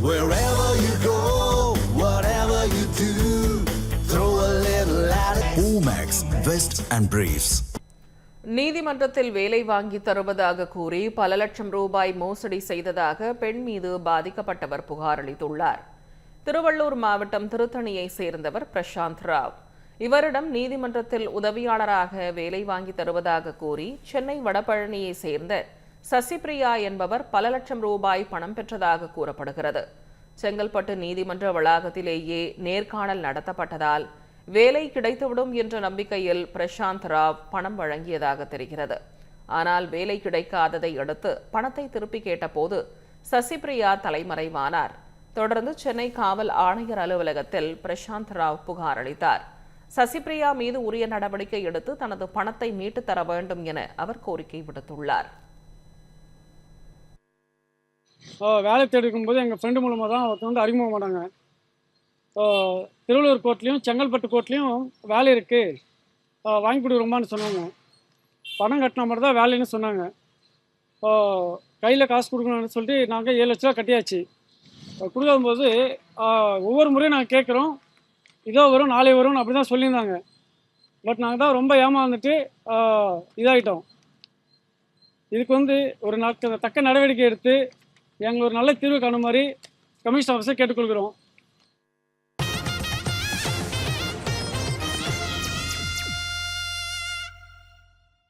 Wherever you go, whatever you do, throw a little at it. Omax, Vest and Briefs. நீதிமன்றத்தில் வேலை வாங்கி தருவதாக கூறி பல லட்சம் ரூபாய் மோசடி செய்ததாக பெண் மீது பாதிக்கப்பட்டவர் புகார் அளித்துள்ளார். திருவள்ளூர் மாவட்டம் திருத்தணியை சேர்ந்தவர் பிரசாந்த் ராவ். இவரிடம் நீதிமன்றத்தில் உதவியாளராக வேலை வாங்கி தருவதாக கூறி சென்னை வடபழனியை சேர்ந்த சசிபிரியா என்பவர் பல லட்சம் ரூபாய் பணம் பெற்றதாக கூறப்படுகிறது. செங்கல்பட்டு நீதிமன்ற வளாகத்திலேயே நேர்காணல் நடத்தப்பட்டதால் வேலை கிடைத்துவிடும் என்ற நம்பிக்கையில் பிரசாந்த் ராவ் பணம் வழங்கியதாக தெரிகிறது. ஆனால் வேலை கிடைக்காததை அடுத்து பணத்தை திருப்பி கேட்டபோது சசிபிரியா தலைமறைவானார். தொடர்ந்து சென்னை காவல் ஆணையர் அலுவலகத்தில் பிரசாந்த் ராவ் புகார் அளித்தார். சசிபிரியா மீது உரிய நடவடிக்கை எடுத்து தனது பணத்தை மீட்டு தர வேண்டும் என அவர் கோரிக்கை விடுத்துள்ளார். வேலை தேடிக்கும் போது எங்கள் ஃப்ரெண்டு மூலமாக தான் ஒருத்தர் வந்து அறிமுகம் பண்ணாங்க. திருவள்ளூர் கோர்ட்லேயும் செங்கல்பட்டு கோர்ட்லேயும் வேலை இருக்குது, வாங்கி கொடுக்குறோமான்னு சொன்னாங்க. பணம் கட்டின மாதிரி தான் வேலைன்னு சொன்னாங்க. கையில் காசு கொடுக்கணும்னு சொல்லிட்டு நாங்கள் 7 லட்ச ரூபா கட்டியாச்சு. கொடுக்கும்போது ஒவ்வொரு முறையும் நாங்கள் கேட்குறோம், இதோ வரும் நாளை வரும்னு அப்படி தான் சொல்லியிருந்தாங்க. பட் நாங்கள் தான் ரொம்ப ஏமாந்துட்டு இதாகிட்டோம். இதுக்கு வந்து ஒரு தக்க நடவடிக்கை எடுத்து எங்களுக்கு ஒரு நல்ல தீர்வு காணும் மாதிரி கமிஷன் ஆஃபீஸை கேட்டுக்கொள்கிறோம்.